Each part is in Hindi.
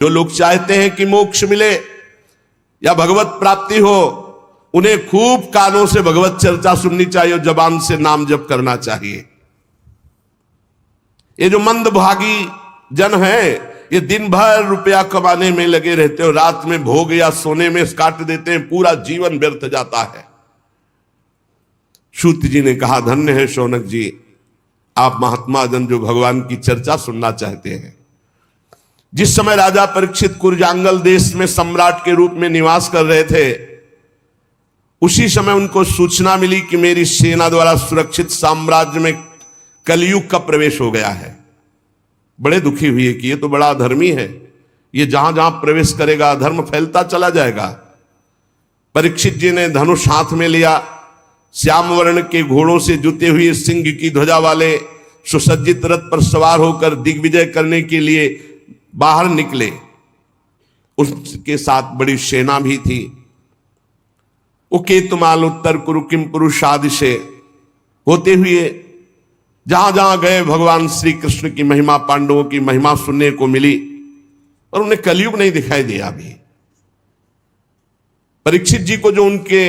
जो लोग चाहते हैं कि मोक्ष मिले या भगवत प्राप्ति हो, उन्हें खूब कानों से भगवत चर्चा सुननी चाहिए और जबान से नाम जप करना चाहिए। ये जो मंदभागी जन है, ये दिन भर रुपया कमाने में लगे रहते हो, रात में भोग या सोने में काट देते हैं, पूरा जीवन व्यर्थ जाता है। सूत जी ने कहा, धन्य है शौनक जी, आप महात्मा जन जो भगवान की चर्चा सुनना चाहते हैं। जिस समय राजा परीक्षित कुरजांगल देश में सम्राट के रूप में निवास कर रहे थे, उसी समय उनको सूचना मिली कि मेरी सेना द्वारा सुरक्षित साम्राज्य में कलयुग का प्रवेश हो गया है। बड़े दुखी हुए कि ये तो बड़ा अधर्मी है, ये जहां जहां प्रवेश करेगा अधर्म फैलता चला जाएगा। परीक्षित जी ने धनुष हाथ में लिया, श्याम वर्ण के घोड़ों से जुते हुए सिंह की ध्वजा वाले सुसज्जित रथ पर सवार होकर दिग्विजय करने के लिए बाहर निकले। उसके साथ बड़ी सेना भी थी। उकेतुमाल उत्तर कुरु किम पुरुषादिशे होते हुए जहां जहां गए भगवान श्री कृष्ण की महिमा, पांडवों की महिमा सुनने को मिली, और उन्हें कलयुग नहीं दिखाई दिया। अभी परीक्षित जी को जो उनके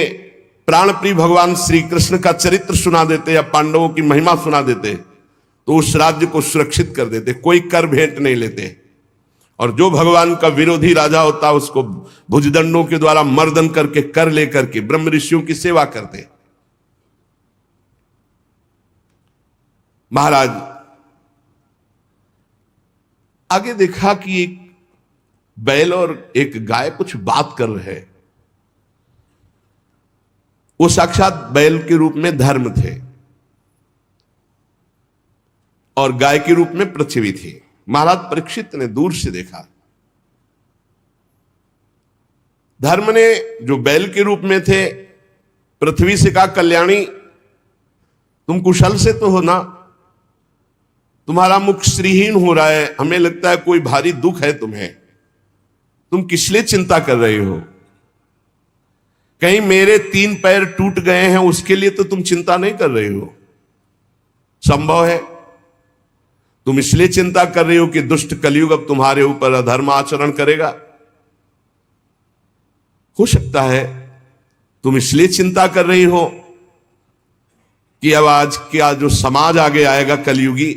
प्राण प्रिय भगवान श्री कृष्ण का चरित्र सुना देते या पांडवों की महिमा सुना देते, तो उस राज्य को सुरक्षित कर देते, कोई कर भेंट नहीं लेते। और जो भगवान का विरोधी राजा होता, उसको भुजदंडों के द्वारा मर्दन करके कर लेकर के ब्रह्म ऋषियों की सेवा करते। महाराज आगे देखा कि एक बैल और एक गाय कुछ बात कर रहे हैं। वो साक्षात बैल के रूप में धर्म थे और गाय के रूप में पृथ्वी थी। महाराज परीक्षित ने दूर से देखा, धर्म ने जो बैल के रूप में थे पृथ्वी से कहा, कल्याणी तुम कुशल से तो हो ना, तुम्हारा मुख श्रीहीन हो रहा है, हमें लगता है कोई भारी दुख है तुम्हें, तुम किस लिए चिंता कर रहे हो? कहीं मेरे 3 पैर टूट गए हैं उसके लिए तो तुम चिंता नहीं कर रहे हो? संभव है तुम इसलिए चिंता कर रही हो कि दुष्ट कलयुग अब तुम्हारे ऊपर अधर्म आचरण करेगा। हो सकता है तुम इसलिए चिंता कर रही हो कि अब आज क्या जो समाज आगे आएगा कलयुगी,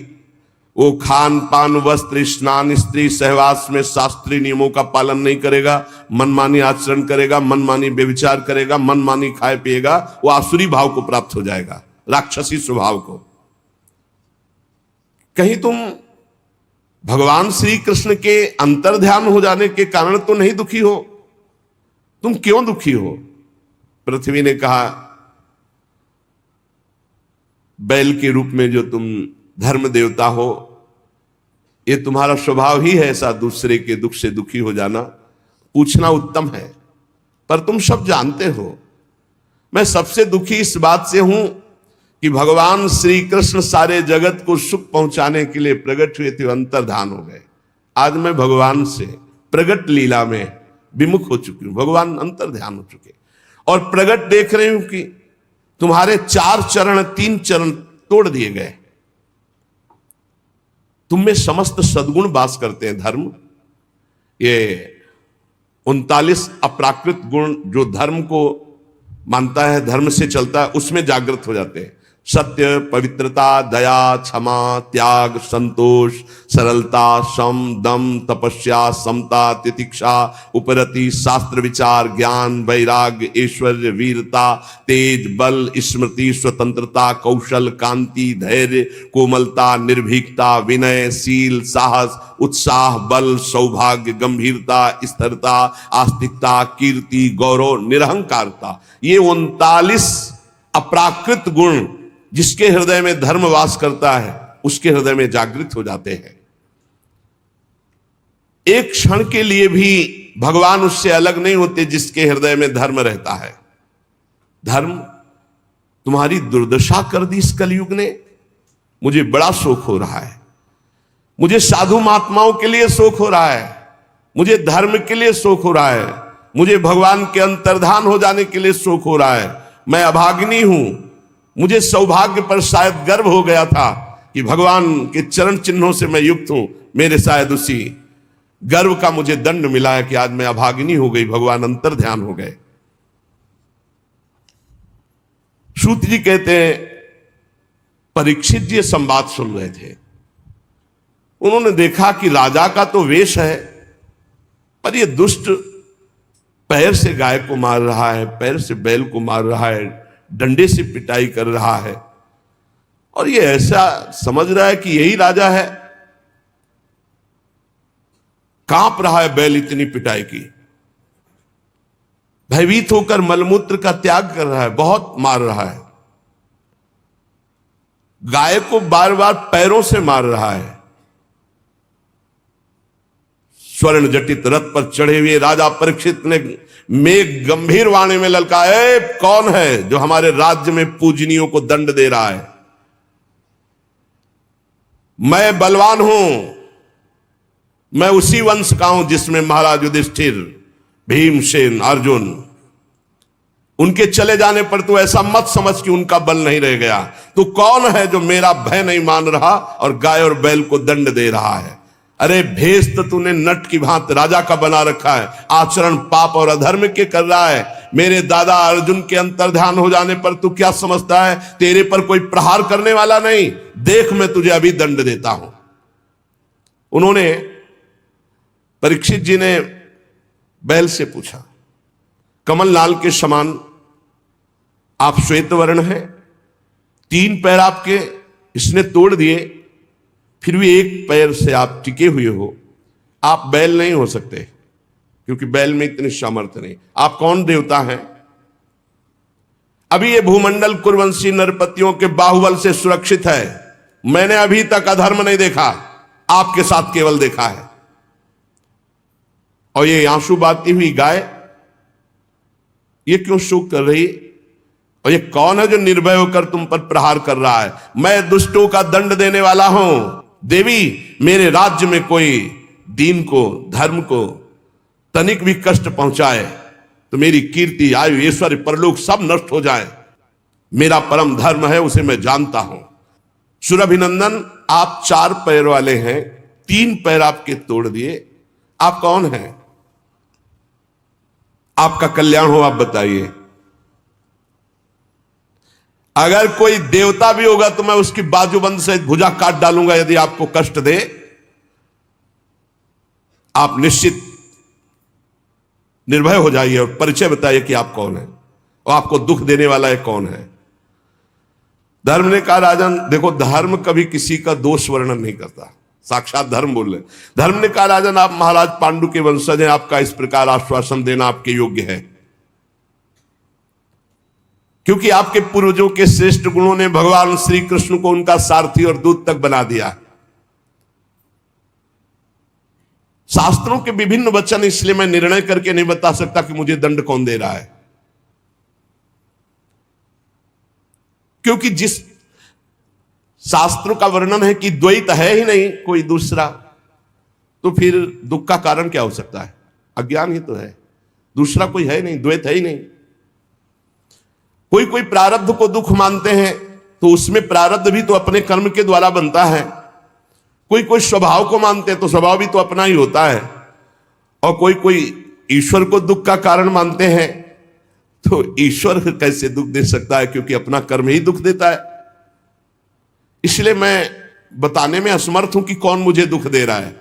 वो खान पान वस्त्र स्नान स्त्री सहवास में शास्त्रीय नियमों का पालन नहीं करेगा, मनमानी आचरण करेगा, मनमानी व्यभिचार करेगा, मनमानी खाए पिएगा, वो आसुरी भाव को प्राप्त हो जाएगा, राक्षसी स्वभाव को। कहीं तुम भगवान श्री कृष्ण के अंतर्ध्यान हो जाने के कारण तो नहीं दुखी हो? तुम क्यों दुखी हो? पृथ्वी ने कहा, बैल के रूप में जो तुम धर्म देवता हो, ये तुम्हारा स्वभाव ही है ऐसा, दूसरे के दुख से दुखी हो जाना। पूछना उत्तम है, पर तुम सब जानते हो मैं सबसे दुखी इस बात से हूं कि भगवान श्री कृष्ण सारे जगत को सुख पहुंचाने के लिए प्रकट हुए थे, अंतर्धान हो गए। आज मैं भगवान से प्रकट लीला में विमुख हो चुकी हूं, भगवान अंतर्ध्यान हो चुके, और प्रकट देख रही हूं कि तुम्हारे 4 चरण 3 चरण तोड़ दिए गए। तुम में समस्त सद्गुण वास करते हैं। धर्म, ये 39 अप्राकृत गुण जो धर्म को मानता है, धर्म से चलता है, उसमें जागृत हो जाते हैं। सत्य, पवित्रता, दया, क्षमा, त्याग, संतोष, सरलता, सम, दम, तपस्या, समता, तितिक्षा, उपरति, शास्त्र विचार, ज्ञान, वैराग्य, ऐश्वर्य, वीरता, तेज, बल, स्मृति, स्वतंत्रता, कौशल, कांति, धैर्य, कोमलता, निर्भीकता, विनय, शील, साहस, उत्साह, बल, सौभाग्य, गंभीरता, स्थिरता, आस्तिकता, कीर्ति, गौरव, निरहंकारता, ये 39 अप्राकृत गुण जिसके हृदय में धर्म वास करता है, उसके हृदय में जागृत हो जाते हैं। एक क्षण के लिए भी भगवान उससे अलग नहीं होते जिसके हृदय में धर्म रहता है। धर्म तुम्हारी दुर्दशा कर दी इस कलयुग ने। मुझे बड़ा शोक हो रहा है, मुझे साधु महात्माओं के लिए शोक हो रहा है, मुझे धर्म के लिए शोक हो रहा है, मुझे भगवान के अंतर्धान हो जाने के लिए शोक हो रहा है। मैं अभागिनी हूं, मुझे सौभाग्य पर शायद गर्व हो गया था कि भगवान के चरण चिन्हों से मैं युक्त हूं, मेरे शायद उसी गर्व का मुझे दंड मिला है कि आज मैं अभागिनी हो गई, भगवान अंतर ध्यान हो गए। सूत जी कहते हैं परीक्षित जी संवाद सुन रहे थे, उन्होंने देखा कि राजा का तो वेश है, पर यह दुष्ट पैर से गाय को मार रहा है, पैर से बैल को मार रहा है, डंडे से पिटाई कर रहा है, और ये ऐसा समझ रहा है कि यही राजा है। कांप रहा है बैल इतनी पिटाई की, भयभीत होकर मलमूत्र का त्याग कर रहा है, बहुत मार रहा है, गाय को बार बार पैरों से मार रहा है। स्वर्ण जटित रथ पर चढ़े हुए राजा परीक्षित ने मेघ गंभीर वाणी में ललकाया, कौन है जो हमारे राज्य में पूजनियों को दंड दे रहा है? मैं बलवान हूं, मैं उसी वंश का हूं जिसमें महाराज युधिष्ठिर, भीमसेन, अर्जुन, उनके चले जाने पर तू ऐसा मत समझ कि उनका बल नहीं रह गया। तू कौन है जो मेरा भय नहीं मान रहा और गाय और बैल को दंड दे रहा है? अरे भेष तो तूने नट की भांति राजा का बना रखा है, आचरण पाप और अधर्म के कर रहा है। मेरे दादा अर्जुन के अंतर्ध्यान हो जाने पर तू क्या समझता है तेरे पर कोई प्रहार करने वाला नहीं? देख मैं तुझे अभी दंड देता हूं। उन्होंने, परीक्षित जी ने बैल से पूछा, कमल लाल के समान आप श्वेत वर्ण हैं, 3 पैर आपके इसने तोड़ दिए, फिर भी 1 पैर से आप टिके हुए हो, आप बैल नहीं हो सकते, क्योंकि बैल में इतनी सामर्थ्य नहीं। आप कौन देवता हैं? अभी ये भूमंडल कुरवंशी नरपतियों के बाहुबल से सुरक्षित है, मैंने अभी तक अधर्म नहीं देखा, आपके साथ केवल देखा है। और ये आंसू बहाती हुई गाय, ये क्यों शोक कर रही? और ये कौन है जो निर्भय होकर तुम पर प्रहार कर रहा है? मैं दुष्टों का दंड देने वाला हूं। देवी, मेरे राज्य में कोई दीन को, धर्म को तनिक भी कष्ट पहुंचाए तो मेरी कीर्ति, आयु, ऐश्वर्य, परलोक सब नष्ट हो जाए। मेरा परम धर्म है, उसे मैं जानता हूं। सुरभिनंदन, आप 4 पैर वाले हैं, 3 पैर आपके तोड़ दिए, आप कौन हैं? आपका कल्याण हो, आप बताइए। अगर कोई देवता भी होगा तो मैं उसकी बाजूबंद से भुजा काट डालूंगा यदि आपको कष्ट दे। आप निश्चित निर्भय हो जाइए और परिचय बताइए कि आप कौन है और आपको दुख देने वाला है कौन है। धर्म ने कहा, राजन देखो, धर्म कभी किसी का दोष वर्णन नहीं करता, साक्षात धर्म बोल रहे। धर्म ने कहा, राजन आप महाराज पांडु के वंशज हैं, आपका इस प्रकार आश्वासन देना आपके योग्य है, क्योंकि आपके पूर्वजों के श्रेष्ठ गुणों ने भगवान श्री कृष्ण को उनका सारथी और दूत तक बना दिया। शास्त्रों के विभिन्न वचन, इसलिए मैं निर्णय करके नहीं बता सकता कि मुझे दंड कौन दे रहा है, क्योंकि जिस शास्त्रों का वर्णन है कि द्वैत है ही नहीं कोई दूसरा, तो फिर दुख का कारण क्या हो सकता है? अज्ञान ही तो है, दूसरा कोई है नहीं, द्वैत है ही नहीं। कोई कोई प्रारब्ध को दुख मानते हैं तो उसमें प्रारब्ध भी तो अपने कर्म के द्वारा बनता है। कोई कोई स्वभाव को मानते हैं तो स्वभाव भी तो अपना ही होता है। और कोई कोई ईश्वर को दुख का कारण मानते हैं तो ईश्वर कैसे दुख दे सकता है, क्योंकि अपना कर्म ही दुख देता है। इसलिए मैं बताने में असमर्थ हूं कि कौन मुझे दुख दे रहा है।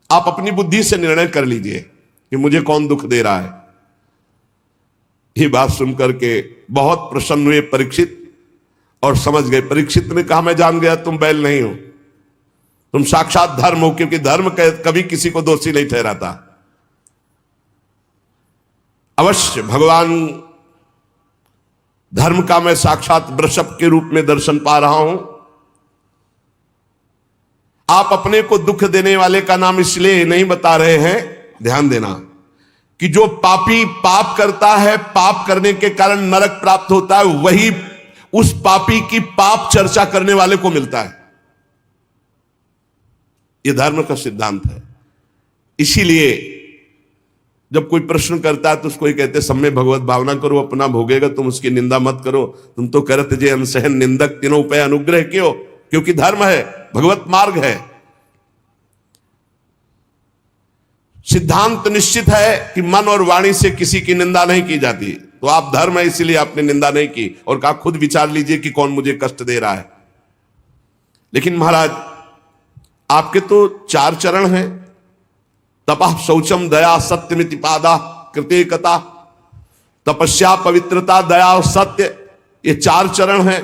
आप अपनी बुद्धि से निर्णय कर लीजिए कि मुझे कौन दुख दे रहा है। ये बात सुनकर के बहुत प्रसन्न हुए परीक्षित और समझ गए। परीक्षित ने कहा, मैं जान गया तुम बैल नहीं हो, तुम साक्षात धर्म हो, क्योंकि धर्म कभी किसी को दोषी नहीं ठहराता। अवश्य भगवान धर्म का मैं साक्षात वृषभ के रूप में दर्शन पा रहा हूं। आप अपने को दुख देने वाले का नाम इसलिए नहीं बता रहे हैं, ध्यान देना, कि जो पापी पाप करता है, पाप करने के कारण नरक प्राप्त होता है, वही उस पापी की पाप चर्चा करने वाले को मिलता है। यह धर्म का सिद्धांत है। इसीलिए जब कोई प्रश्न करता है तो उसको ही कहते, सब में भगवत भावना करो, अपना भोगेगा, तुम उसकी निंदा मत करो। तुम तो करत जे अनसहन निंदक तीनों पे अनुग्रह क्यों? क्योंकि धर्म है, भगवत मार्ग है। सिद्धांत निश्चित है कि मन और वाणी से किसी की निंदा नहीं की जाती। तो आप धर्म है इसलिए आपने निंदा नहीं की और कहा खुद विचार लीजिए कि कौन मुझे कष्ट दे रहा है। लेकिन महाराज आपके तो 4 चरण हैं, तपः शौचम दया सत्यमिति पादा कृतज्ञता, तपस्या पवित्रता दया और सत्य, ये 4 चरण हैं।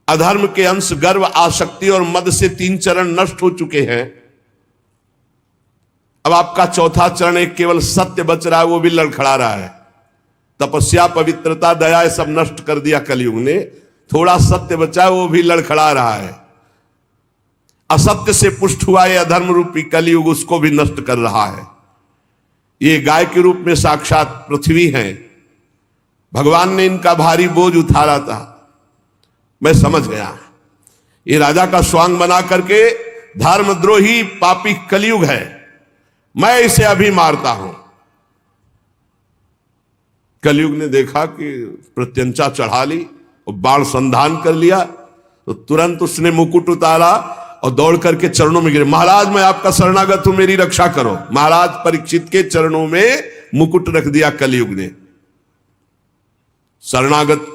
अधर्म के अंश गर्व आसक्ति और मद से 3 चरण नष्ट हो चुके हैं। अब आपका 4था चरण एक केवल सत्य बच रहा है, वो भी लड़खड़ा रहा है। तपस्या पवित्रता दया ये सब नष्ट कर दिया कलयुग ने, थोड़ा सत्य बचा है, वो भी लड़खड़ा रहा है। असत्य से पुष्ट हुआ ये अधर्म रूपी कलयुग उसको भी नष्ट कर रहा है। ये गाय के रूप में साक्षात पृथ्वी है, भगवान ने इनका भारी बोझ उतारा था। मैं समझ गया ये राजा का स्वांग बना करके धर्मद्रोही पापी कलयुग है, मैं इसे अभी मारता हूं। कलयुग ने देखा कि प्रत्यंचा चढ़ा ली और बाण संधान कर लिया, तो तुरंत उसने मुकुट उतारा और दौड़ करके चरणों में गिरे। महाराज मैं आपका शरणागत हूं, मेरी रक्षा करो। महाराज परीक्षित के चरणों में मुकुट रख दिया कलयुग ने। शरणागत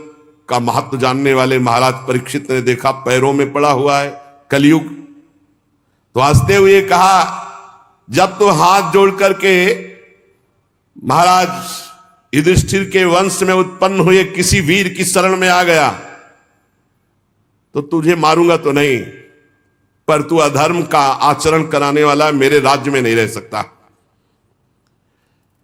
का महत्व जानने वाले महाराज परीक्षित ने देखा पैरों में पड़ा हुआ है कलयुग, तो हंसते हुए कहा जब तो हाथ जोड़ करके महाराज युधिष्ठिर के वंश में उत्पन्न हुए किसी वीर की शरण में आ गया तो तुझे मारूंगा तो नहीं, पर तू अधर्म का आचरण कराने वाला मेरे राज्य में नहीं रह सकता।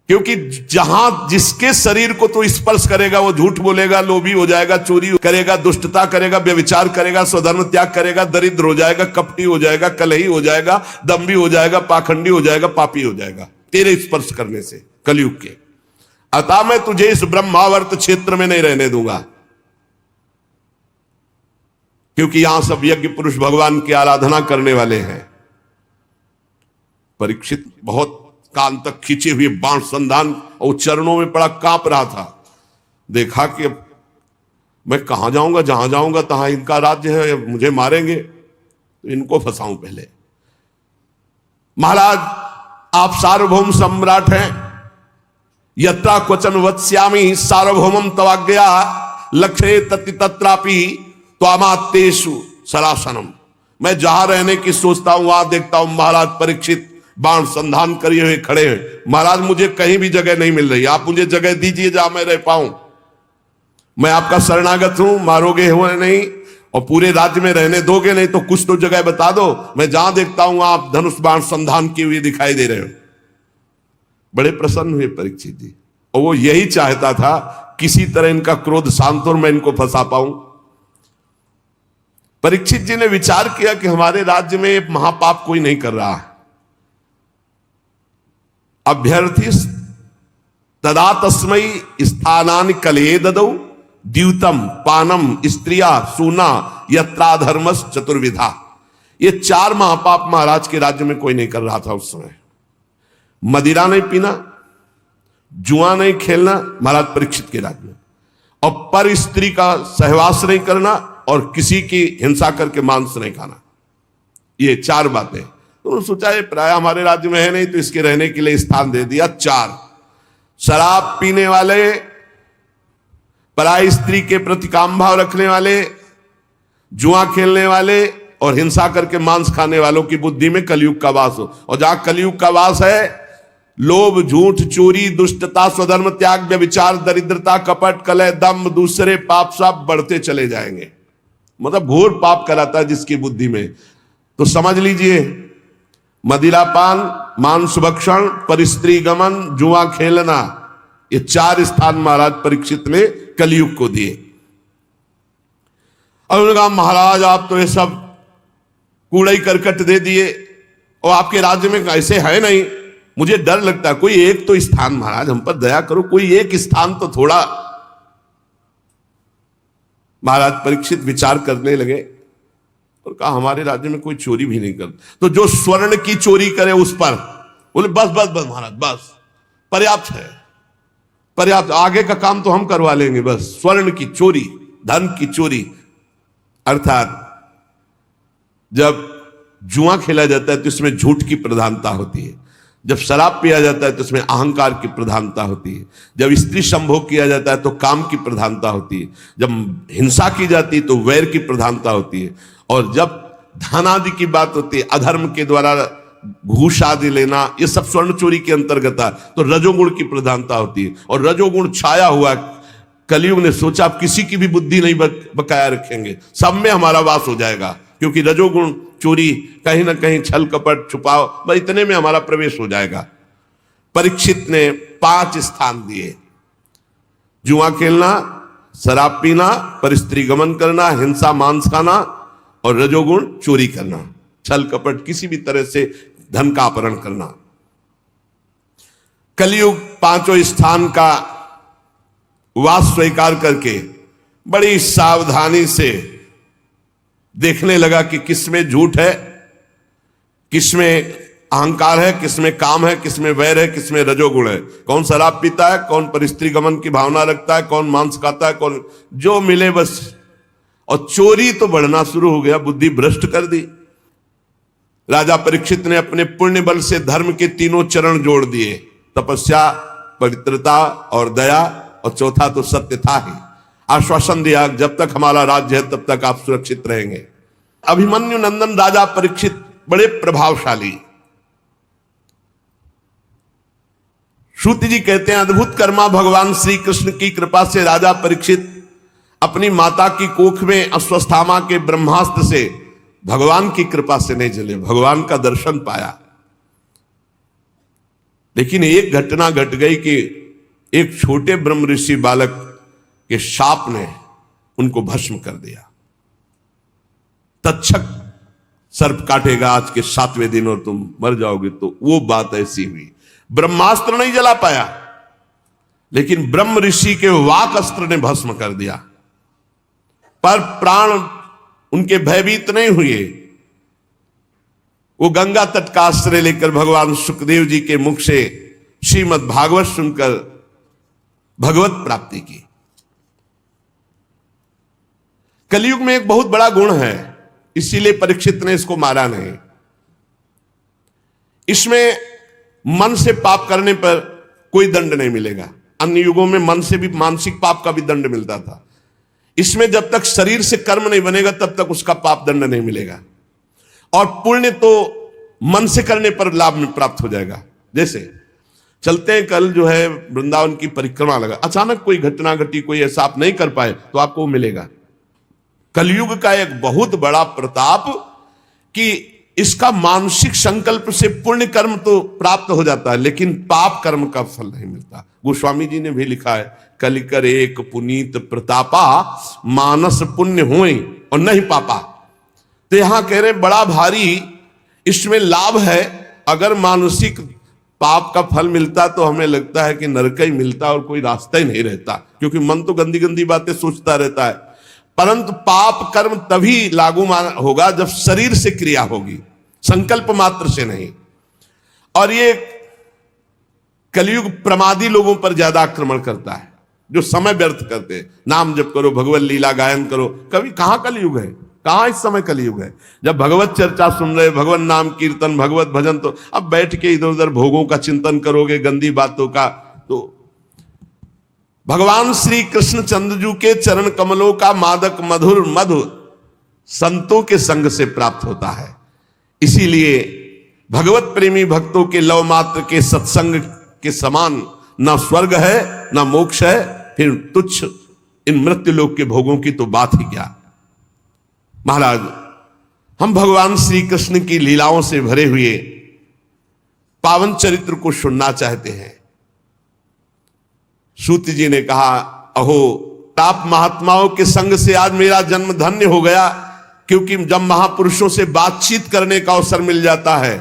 क्योंकि जहां जिसके शरीर को तू स्पर्श करेगा वो झूठ बोलेगा, लोभी हो जाएगा, चोरी करेगा, दुष्टता करेगा, व्यभिचार करेगा, स्वधर्म त्याग करेगा, दरिद्र हो जाएगा, कपटी हो जाएगा, कलही हो जाएगा, दम्भी हो जाएगा, पाखंडी हो जाएगा, पापी हो जाएगा तेरे स्पर्श करने से कलयुग के। अतः मैं तुझे इस ब्रह्मावर्त क्षेत्र में नहीं रहने दूंगा, क्योंकि यहां सब यज्ञ पुरुष भगवान की आराधना करने वाले हैं। परीक्षित बहुत कान तक खींचे हुए बाण संधान और चरणों में पड़ा कांप रहा था। देखा कि अब मैं कहां जाऊंगा, जहां जाऊंगा तहां इनका राज्य है, मुझे मारेंगे, तो इनको फंसाऊं पहले। महाराज आप सार्वभौम सम्राट हैं, यत्रा क्वचन वत्स्यामि सार्वभौमम तवाज्ञया लक्ष्ये तति तत्रापि त्वामात्तेषु सरासनम। मैं जहां रहने की सोचता हूं वहां देखता हूं महाराज परीक्षित बाण संधान करिए हुए खड़े हैं। महाराज मुझे कहीं भी जगह नहीं मिल रही, आप मुझे जगह दीजिए जहां मैं रह पाऊं। मैं आपका शरणागत हूं, मारोगे हुए नहीं और पूरे राज्य में रहने दोगे नहीं, तो कुछ तो जगह बता दो। मैं जहां देखता हूं आप धनुष बाण संधान किए हुए दिखाई दे रहे हो। बड़े प्रसन्न हुए परीक्षित जी, और वो यही चाहता था किसी तरह इनका क्रोध शांत और मैं इनको फंसा पाऊं। परीक्षित जी ने विचार किया कि हमारे राज्य में महापाप कोई नहीं कर रहा है। अभ्यर्थी तदा तस्मै स्थानानि कलये ददौ द्यूतम पानम स्त्रिया सूना यत्राधर्मस चतुर्विधा। ये 4 महापाप महाराज के राज्य में कोई नहीं कर रहा था उस समय। मदिरा नहीं पीना, जुआ नहीं खेलना महाराज परीक्षित के राज्य में, और पर स्त्री का सहवास नहीं करना और किसी की हिंसा करके मांस नहीं खाना। ये 4 बातें। तो सोचा ये प्राय हमारे राज्य में है नहीं, तो इसके रहने के लिए स्थान दे दिया 4। शराब पीने वाले, पराई स्त्री के प्रति काम भाव रखने वाले, जुआ खेलने वाले और हिंसा करके मांस खाने वालों की बुद्धि में कलयुग का वास हो। और जहां कलयुग का वास है, लोभ झूठ चोरी दुष्टता स्वधर्म त्याग व्यभिचार दरिद्रता कपट कलह दम्भ दूसरे पाप सब बढ़ते चले जाएंगे। मतलब घोर पाप कराता है जिसकी बुद्धि में। तो समझ लीजिए, मदिरापान, मांस भक्षण, परिस्त्री गमन, जुआ खेलना, ये 4 स्थान महाराज परीक्षित ने कलयुग को दिए। और उन्होंने कहा महाराज आप तो ये सब कूड़ा करकट दे दिए और आपके राज्य में ऐसे है नहीं, मुझे डर लगता है। कोई एक तो स्थान महाराज हम पर दया करो, कोई एक स्थान तो थोड़ा। महाराज परीक्षित विचार करने लगे और कहा हमारे राज्य में कोई चोरी भी नहीं करता, तो जो स्वर्ण की चोरी करे उस पर। बोले बस बस बस महाराज बस, पर्याप्त है, पर्याप्त, आगे का काम तो हम करवा लेंगे, बस स्वर्ण की चोरी, धन की चोरी। अर्थात जब जुआ खेला जाता है तो इसमें झूठ की प्रधानता होती है, जब शराब पिया जाता है तो इसमें अहंकार की प्रधानता होती है, जब स्त्री संभोग किया जाता है तो काम की प्रधानता होती है, जब हिंसा की जाती है तो वैर की प्रधानता होती है, और जब धन आदि की बात होती है, अधर्म के द्वारा घूस आदि लेना, ये सब स्वर्ण चोरी के अंतर्गत है, तो रजोगुण की प्रधानता होती है। और रजोगुण छाया हुआ, कलयुग ने सोचा आप किसी की भी बुद्धि नहीं बकाया रखेंगे, सब में हमारा वास हो जाएगा, क्योंकि रजोगुण चोरी, कहीं ना कहीं छल कपट छुपाओ, बस इतने में हमारा प्रवेश हो जाएगा। परीक्षित ने 5 स्थान दिए, जुआ खेलना, शराब पीना, परस्त्री गमन करना, हिंसा मांस खाना और रजोगुण चोरी करना, छल कपट किसी भी तरह से धन का अपहरण करना। कलयुग 5 स्थान का वास स्वीकार करके बड़ी सावधानी से देखने लगा कि किसमें झूठ है, किसमें अहंकार है, किसमें काम है, किसमें वैर है, किसमें रजोगुण है, कौन शराब पीता है, कौन परस्त्री गमन की भावना रखता है, कौन मांस खाता है, कौन जो मिले बस। और चोरी तो बढ़ना शुरू हो गया, बुद्धि भ्रष्ट कर दी। राजा परीक्षित ने अपने पुण्य बल से धर्म के 3 चरण जोड़ दिए, तपस्या, पवित्रता और दया, और चौथा तो सत्य था ही। आश्वासन दिया जब तक हमारा राज्य है तब तक आप सुरक्षित रहेंगे। अभिमन्यु नंदन राजा परीक्षित बड़े प्रभावशाली। श्रुति जी कहते हैं, अद्भुत कर्मा भगवान श्री कृष्ण की कृपा से राजा परीक्षित अपनी माता की कोख में अश्वत्थामा के ब्रह्मास्त्र से भगवान की कृपा से नहीं जले, भगवान का दर्शन पाया। लेकिन एक घटना घट गई कि एक छोटे ब्रह्म ऋषि बालक के शाप ने उनको भस्म कर दिया। तक्षक सर्प काटेगा आज के 7वें दिन और तुम मर जाओगे, तो वो बात ऐसी हुई। ब्रह्मास्त्र नहीं जला पाया, लेकिन ब्रह्म ऋषि के वाक अस्त्र ने भस्म कर दिया। पर प्राण उनके भयभीत नहीं हुए, वो गंगा तट का आश्रय लेकर भगवान सुखदेव जी के मुख से श्रीमद् भागवत सुनकर भगवत प्राप्ति की। कलयुग में एक बहुत बड़ा गुण है, इसीलिए परीक्षित ने इसको मारा नहीं। इसमें मन से पाप करने पर कोई दंड नहीं मिलेगा। अन्य युगों में मन से भी मानसिक पाप का भी दंड मिलता था। इसमें जब तक शरीर से कर्म नहीं बनेगा तब तक उसका पाप दंड नहीं मिलेगा, और पुण्य तो मन से करने पर लाभ में प्राप्त हो जाएगा। जैसे चलते हैं, कल जो है वृंदावन की परिक्रमा लगा, अचानक कोई घटना घटी, कोई ऐसा आप नहीं कर पाए तो आपको मिलेगा। कलयुग का एक बहुत बड़ा प्रताप कि इसका मानसिक संकल्प से पुण्य कर्म तो प्राप्त हो जाता है, लेकिन पाप कर्म का फल नहीं मिलता। गोस्वामी जी ने भी लिखा है, कलिकर एक पुनीत प्रतापा, मानस पुण्य होए और नहीं पापा। तो यहां कह रहे बड़ा भारी इसमें लाभ है। अगर मानसिक पाप का फल मिलता तो हमें लगता है कि नरक ही मिलता और कोई रास्ता ही नहीं रहता, क्योंकि मन तो गंदी गंदी बातें सोचता रहता है। परंतु पाप कर्म तभी लागू होगा जब शरीर से क्रिया होगी, संकल्प मात्र से नहीं। और ये कलयुग प्रमादी लोगों पर ज्यादा आक्रमण करता है, जो समय व्यर्थ करते हैं। नाम जप करो, भगवत लीला गायन करो, कभी कहां कलयुग है, कहां इस समय कलयुग है। जब भगवत चर्चा सुन रहे, भगवत नाम कीर्तन, भगवत भजन, तो अब बैठ के इधर उधर भोगों का चिंतन करोगे, गंदी बातों का। तो भगवान श्री कृष्ण चंद्रजू के चरण कमलों का मादक मधुर मधु संतों के संग से प्राप्त होता है। इसीलिए भगवत प्रेमी भक्तों के लव मात्र के सत्संग के समान ना स्वर्ग है ना मोक्ष है, फिर तुच्छ इन मृत्यु लोक के भोगों की तो बात ही क्या। महाराज, हम भगवान श्री कृष्ण की लीलाओं से भरे हुए पावन चरित्र को सुनना चाहते हैं। सूत जी ने कहा, अहो ताप महात्माओं के संग से आज मेरा जन्म धन्य हो गया, क्योंकि जब महापुरुषों से बातचीत करने का अवसर मिल जाता है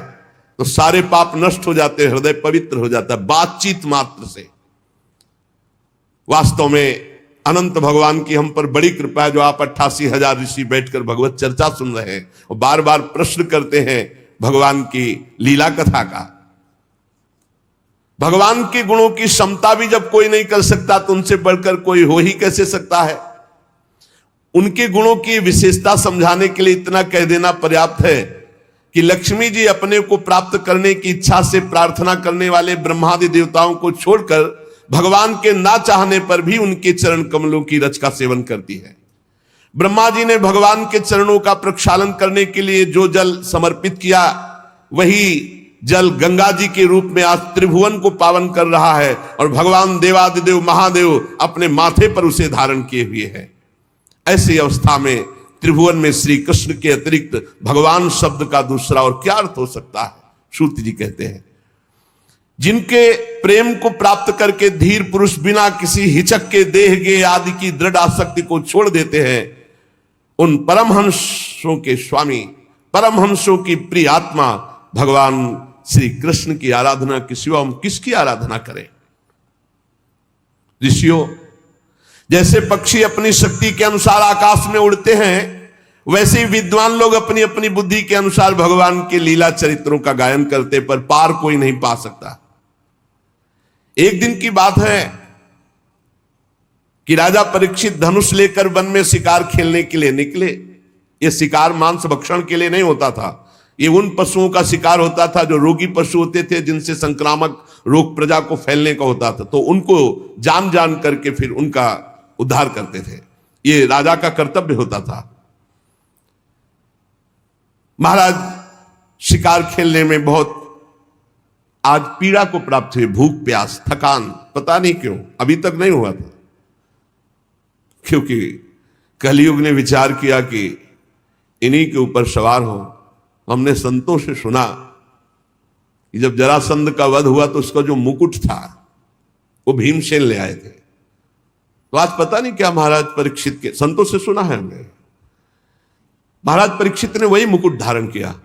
तो सारे पाप नष्ट हो जाते हैं, हृदय पवित्र हो जाता है बातचीत मात्र से। वास्तव में अनंत भगवान की हम पर बड़ी कृपा है, जो आप 88,000 ऋषि बैठकर भगवत चर्चा सुन रहे हैं और बार बार प्रश्न करते हैं भगवान की लीला कथा का। भगवान के गुणों की क्षमता भी जब कोई नहीं कर सकता तो उनसे बढ़कर कोई हो ही कैसे सकता है। उनके गुणों की विशेषता समझाने के लिए इतना कह देना पर्याप्त है कि लक्ष्मी जी अपने को प्राप्त करने की इच्छा से प्रार्थना करने वाले ब्रह्मादि देवताओं को छोड़कर भगवान के ना चाहने पर भी उनके चरण कमलों की रच का सेवन करती है। ब्रह्मा जी ने भगवान के चरणों का प्रक्षालन करने के लिए जो जल समर्पित किया, वही जल गंगा जी के रूप में आज त्रिभुवन को पावन कर रहा है और भगवान देवादिदेव महादेव अपने माथे पर उसे धारण किए हुए हैं। ऐसी अवस्था में त्रिभुवन में श्री कृष्ण के अतिरिक्त भगवान शब्द का दूसरा और क्या अर्थ हो सकता है? श्रुति जी कहते हैं, जिनके प्रेम को प्राप्त करके धीर पुरुष बिना किसी हिचक के देह गे आदि की दृढ़ आसक्ति को छोड़ देते हैं, उन परमहंसों के स्वामी, परमहंसों की प्रिय आत्मा भगवान श्री कृष्ण की आराधना के सिवा हम किसकी आराधना करें? ऋषियों, जैसे पक्षी अपनी शक्ति के अनुसार आकाश में उड़ते हैं, वैसे ही विद्वान लोग अपनी अपनी बुद्धि के अनुसार भगवान के लीला चरित्रों का गायन करते, पर पार कोई नहीं पा सकता। एक दिन की बात है कि राजा परीक्षित धनुष लेकर वन में शिकार खेलने के लिए निकले। यह शिकार मांस भक्षण के लिए नहीं होता था, ये उन पशुओं का शिकार होता था जो रोगी पशु होते थे, जिनसे संक्रामक रोग प्रजा को फैलने का होता था, तो उनको जान जान करके फिर उनका उद्धार करते थे। ये राजा का कर्तव्य होता था। महाराज शिकार खेलने में बहुत आज पीड़ा को प्राप्त हुई, भूख प्यास थकान, पता नहीं क्यों अभी तक नहीं हुआ था, क्योंकि कलयुग ने विचार किया कि इन्हीं के ऊपर सवार हो। हमने संतों से सुना कि जब जरासंध का वध हुआ तो उसका जो मुकुट था वो भीमसेन ले आए थे। तो आज पता नहीं क्या महाराज परीक्षित के, संतों से सुना है हमने, महाराज परीक्षित ने वही मुकुट धारण किया,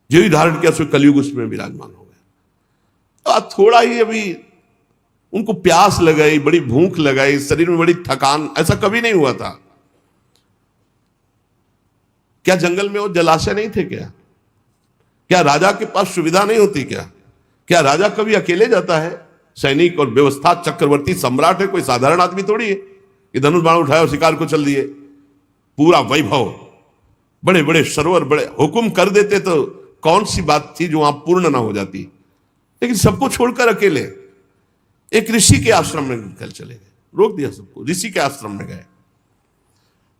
जो ही धारण किया सो कलयुग उसमें विराजमान हो गया। तो आज थोड़ा ही अभी उनको प्यास लगाई, बड़ी भूख लगाई, शरीर में बड़ी थकान, ऐसा कभी नहीं हुआ था। क्या जंगल में वो जलाशय नहीं थे क्या? क्या राजा के पास सुविधा नहीं होती क्या? क्या राजा कभी अकेले जाता है? सैनिक और व्यवस्था चक्रवर्ती सम्राट है, कोई साधारण आदमी थोड़ी है कि धनुष बाण उठाया और शिकार को चल दिए। पूरा वैभव, बड़े बड़े सरोवर, बड़े हुक्म कर देते तो कौन सी बात थी जो वहां पूर्ण ना हो जाती। लेकिन सबको छोड़कर अकेले एक ऋषि के आश्रम में निकल चले गए, रोक दिया सबको, ऋषि के आश्रम में गए।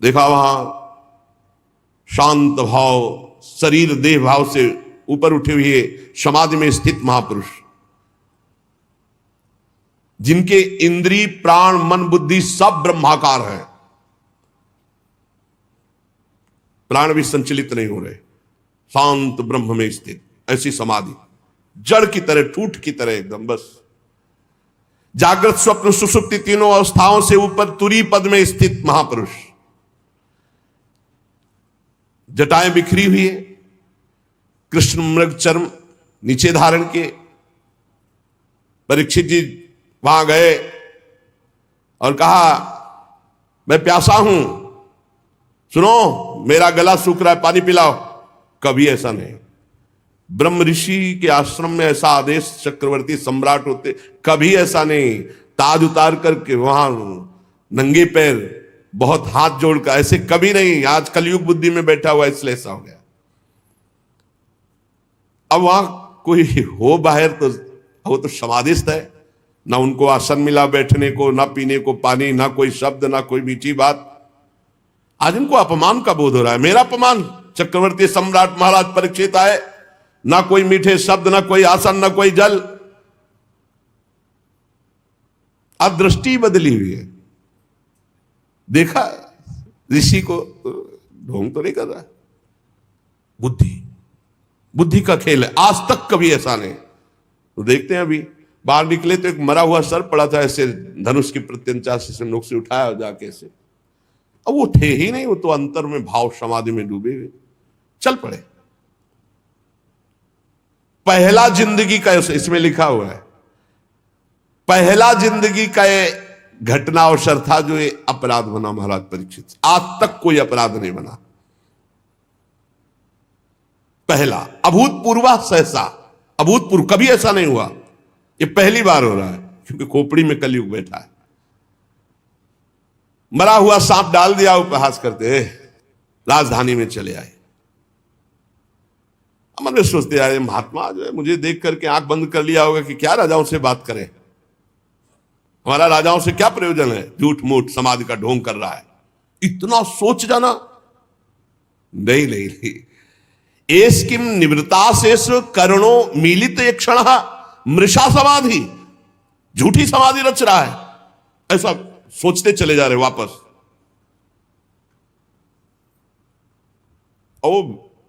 देखा वहां शांत भाव, शरीर देह भाव से ऊपर उठे हुए समाधि में स्थित महापुरुष, जिनके इंद्रिय प्राण मन बुद्धि सब ब्रह्माकार है, प्राण भी संचलित नहीं हो रहे, शांत ब्रह्म में स्थित ऐसी समाधि, जड़ की तरह, ठूठ की तरह एकदम। बस जागृत स्वप्न सुषुप्ति तीनों अवस्थाओं से ऊपर तुरी पद में स्थित महापुरुष, जटाएं बिखरी हुई है, कृष्ण मृग चर्म नीचे धारण के। परीक्षित जी वहां गए और कहा, मैं प्यासा हूं, सुनो मेरा गला सूख रहा है, पानी पिलाओ। कभी ऐसा नहीं। ब्रह्म ऋषि के आश्रम में ऐसा आदेश चक्रवर्ती सम्राट होते, कभी ऐसा नहीं। ताज उतार करके वहां नंगे पैर, बहुत हाथ जोड़कर, ऐसे कभी नहीं। आज कलयुग बुद्धि में बैठा हुआ इसलिए ऐसा हो गया। अब वहां कोई हो बाहर तो वो तो समाधिस्थ है, ना उनको आसन मिला बैठने को, ना पीने को पानी, ना कोई शब्द, ना कोई मीठी बात। आज इनको अपमान का बोध हो रहा है, मेरा अपमान। चक्रवर्ती सम्राट महाराज परीक्षित आए, ना कोई मीठे शब्द, ना कोई आसन, ना कोई जल। अब दृष्टि बदली हुई है। देखा ऋषि को ढोंग तो नहीं कर रहा है, बुद्धि का खेल है। आज तक कभी ऐसा नहीं। तो देखते हैं अभी बाहर निकले तो एक मरा हुआ सर पड़ा था, ऐसे धनुष की प्रत्यंचा से नोक से उठाया जाके ऐसे। अब वो थे ही नहीं, वो तो अंतर में भाव समाधि में डूबे हुए चल पड़े। पहला जिंदगी का, इसमें लिखा हुआ है, पहला जिंदगी का घटना अवसर था जो ये अपराध बना महाराज परीक्षित। आज तक कोई अपराध नहीं बना। पहला अभूतपूर्व, सहसा अभूतपूर्व, कभी ऐसा नहीं हुआ। ये पहली बार हो रहा है, क्योंकि खोपड़ी में कलयुग बैठा है। मरा हुआ सांप डाल दिया, उपहास करते राजधानी में चले आए। मन में सोचते यार महात्मा जो है मुझे देख करके आंख बंद कर लिया होगा कि क्या राजाओं से बात करें, हमारा राजाओं से क्या प्रयोजन है, झूठ मूठ समाधि का ढोंग कर रहा है, इतना सोच जाना। नहीं नहीं नहीं, एस किम निवृत्ता शेष करणो मिलित एक क्षण मृषा समाधि, झूठी समाधि रच रहा है, ऐसा सोचते चले जा रहे वापस। ओ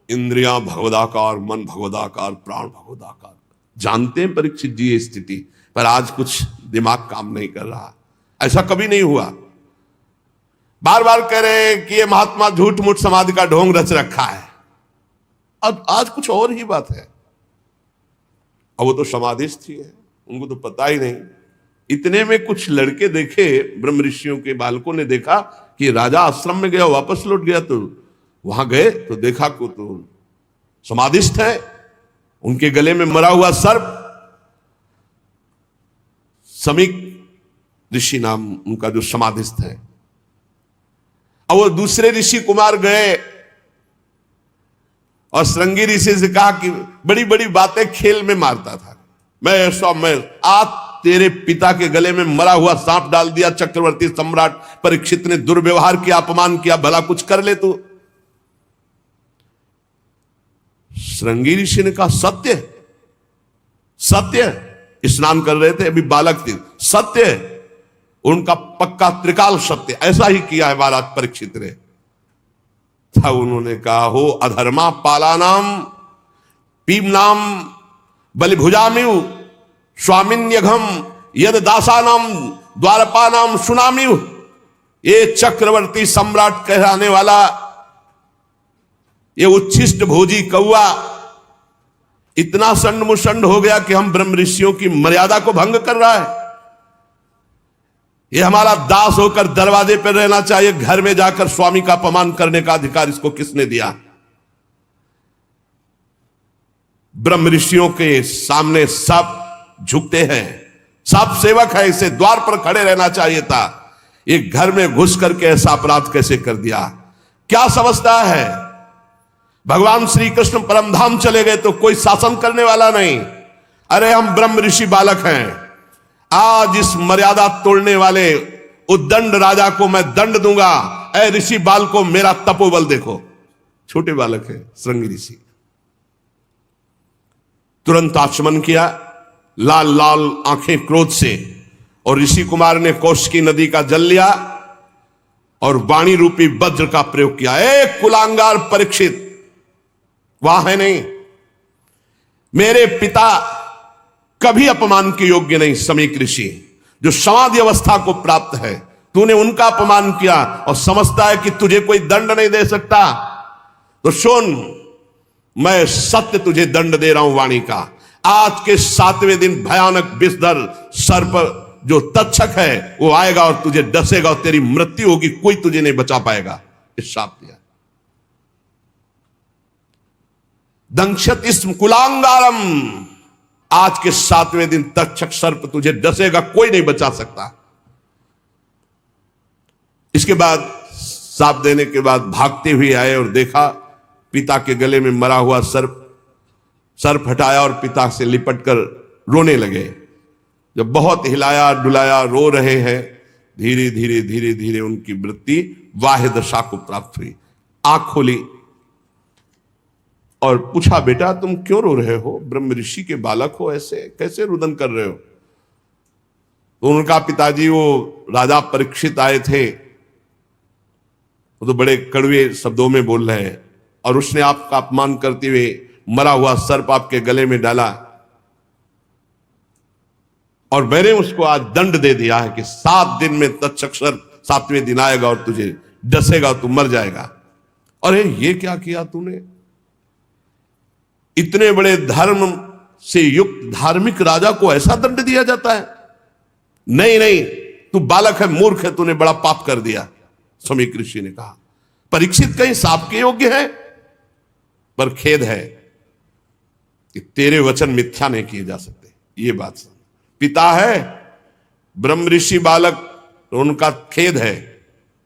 इंद्रियां भगवदाकार, मन भगवदाकार, प्राण भगवदाकार, जानते हैं परीक्षित जी ये स्थिति, पर आज कुछ दिमाग काम नहीं कर रहा। ऐसा कभी नहीं हुआ। बार बार कह रहे हैं कि ये महात्मा झूठ मूठ समाधि का ढोंग रच रखा है, अब आज कुछ और ही बात है। अब वो तो समाधिस्थ ही है, उनको तो पता ही नहीं। इतने में कुछ लड़के देखे, ब्रह्म ऋषियों के बालकों ने देखा कि राजा आश्रम में गया, वापस लौट गया, तो वहां गए तो देखा को तो समाधिस्थ है, उनके गले में मरा हुआ सर्प, समीक ऋषि नाम उनका जो समाधिस्थ है। अब वो दूसरे ऋषि कुमार गए और श्रृंगी ऋषि से कहा कि बड़ी बड़ी बातें खेल में मारता था, मैं आज तेरे पिता के गले में मरा हुआ सांप डाल दिया, चक्रवर्ती सम्राट परीक्षित ने दुर्व्यवहार किया, अपमान किया, भला कुछ कर ले तू। श्रृंगी ऋषि ने कहा सत्य सत्य, स्नान कर रहे थे अभी बालक थे, सत्य, उनका पक्का त्रिकाल सत्य, ऐसा ही किया है महाराज परीक्षित ने। था उन्होंने कहा हो अधर्मा पालानाम पीमनाम बलिभुजामिव स्वामिन्यघम यद दासानाम द्वारपानाम सुनामिव। ये चक्रवर्ती सम्राट कहलाने वाला ये उच्छिष्ट भोजी कौआ इतना संड मुसंड हो गया कि हम ब्रह्म ऋषियों की मर्यादा को भंग कर रहा है। ये हमारा दास होकर दरवाजे पर रहना चाहिए, घर में जाकर स्वामी का अपमान करने का अधिकार इसको किसने दिया? ब्रह्म ऋषियों के सामने सब झुकते हैं, सब सेवक है, इसे द्वार पर खड़े रहना चाहिए था। ये घर में घुस करके ऐसा अपराध कैसे कर दिया? क्या समझता है? भगवान श्री कृष्ण परम धाम चले गए तो कोई शासन करने वाला नहीं। अरे हम ब्रह्म ऋषि बालक हैं, आज इस मर्यादा तोड़ने वाले उद्दंड राजा को मैं दंड दूंगा। ऐ ऋषि बाल को मेरा तपोबल देखो। छोटे बालक है श्रृंगी ऋषि, तुरंत आचमन किया, लाल लाल आंखें क्रोध से, और ऋषि कुमार ने कौशिकी नदी का जल लिया और वाणी रूपी वज्र का प्रयोग किया। एक कुलांगार परीक्षित वहां है नहीं, मेरे पिता कभी अपमान के योग्य नहीं। समीक ऋषि जो समाधि अवस्था को प्राप्त है, तूने उनका अपमान किया और समझता है कि तुझे कोई दंड नहीं दे सकता। तो सुन, मैं सत्य तुझे दंड दे रहा हूं वाणी का। आज के 7वें दिन भयानक विषधर सर्प जो तक्षक है वो आएगा और तुझे डसेगा और तेरी मृत्यु होगी, कोई तुझे नहीं बचा पाएगा। इस शाप दिया। दंक्षत इस्म कुलांगारम, आज के 7वें दिन तक्षक सर्प तुझे डसेगा, कोई नहीं बचा सकता। इसके बाद साप देने के बाद भागते हुए आए और देखा पिता के गले में मरा हुआ सर्प हटाया और पिता से लिपट कर रोने लगे। जब बहुत हिलाया डुलाया, रो रहे हैं, धीरे धीरे धीरे धीरे उनकी वृत्ति वाह्य दशा को प्राप्त हुई। आंख खोली और पूछा, बेटा तुम क्यों रो रहे हो? ब्रह्म ऋषि के बालक हो, ऐसे कैसे रुदन कर रहे हो? तो उनका पिताजी वो राजा परीक्षित आए थे, वो तो बड़े कड़वे शब्दों में बोल रहे हैं, और उसने आपका अपमान करते हुए मरा हुआ सर्प आपके गले में डाला, और मैंने उसको आज दंड दे दिया है कि 7 दिन में तक्षक सर्प 7वें दिन आएगा और तुझे डसेगा, तू मर जाएगा। अरे ये क्या किया तूने? इतने बड़े धर्म से युक्त धार्मिक राजा को ऐसा दंड दिया जाता है? नहीं नहीं, तू बालक है, मूर्ख है, तूने बड़ा पाप कर दिया। समीक ऋषि ने कहा, परीक्षित कहीं साप के योग्य है? पर खेद है कि तेरे वचन मिथ्या नहीं किए जा सकते। ये बात समझ, पिता है ब्रह्म ऋषि बालक, तो उनका खेद है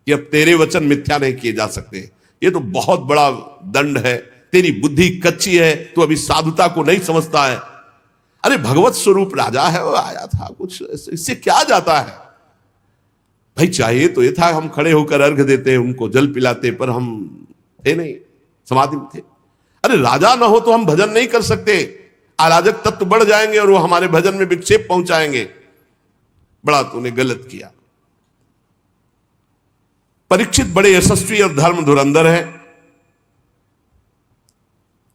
कि अब तेरे वचन मिथ्या नहीं किए जा सकते। ये तो बहुत बड़ा दंड है, तेरी बुद्धि कच्ची है, तू अभी साधुता को नहीं समझता है। अरे भगवत स्वरूप राजा है, वो आया था, कुछ इससे क्या जाता है भाई। चाहिए तो ये था हम खड़े होकर अर्घ देते, उनको जल पिलाते, पर हम थे नहीं, समाधि में थे। अरे राजा ना हो तो हम भजन नहीं कर सकते, अराजक तत्व बढ़ जाएंगे और वो हमारे भजन में विक्षेप पहुंचाएंगे। बड़ा तूने गलत किया। परीक्षित बड़े यशस्वी और धर्म धुरंधर है,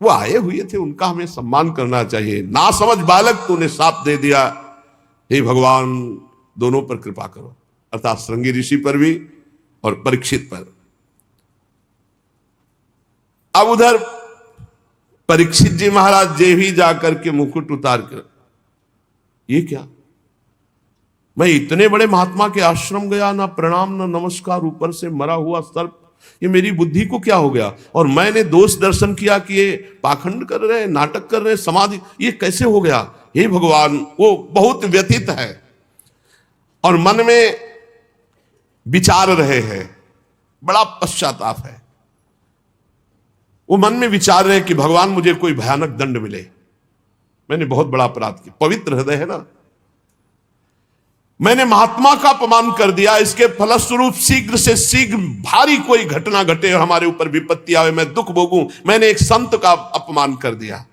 वो आए हुए थे, उनका हमें सम्मान करना चाहिए। ना समझ बालक तूने साप दे दिया, हे भगवान दोनों पर कृपा करो, अर्थात श्रृंगी ऋषि पर भी और परीक्षित पर। अब उधर परीक्षित जी महाराज जे भी जाकर के मुकुट उतार कर, ये क्या, मैं इतने बड़े महात्मा के आश्रम गया, ना प्रणाम ना नमस्कार, ऊपर से मरा हुआ सर्प, ये मेरी बुद्धि को क्या हो गया। और मैंने दोष दर्शन किया कि ये पाखंड कर रहे, नाटक कर रहे, समाधि, ये कैसे हो गया। हे भगवान, वो बहुत व्यथित है और मन में विचार रहे हैं, बड़ा पश्चाताप है। वो मन में विचार रहे कि भगवान मुझे कोई भयानक दंड मिले, मैंने बहुत बड़ा अपराध किया। पवित्र हृदय है ना, मैंने महात्मा का अपमान कर दिया, इसके फलस्वरूप शीघ्र से शीघ्र भारी कोई घटना घटे और हमारे ऊपर विपत्ति आवे, मैं दुख भोगूं। मैंने एक संत का अपमान कर दिया।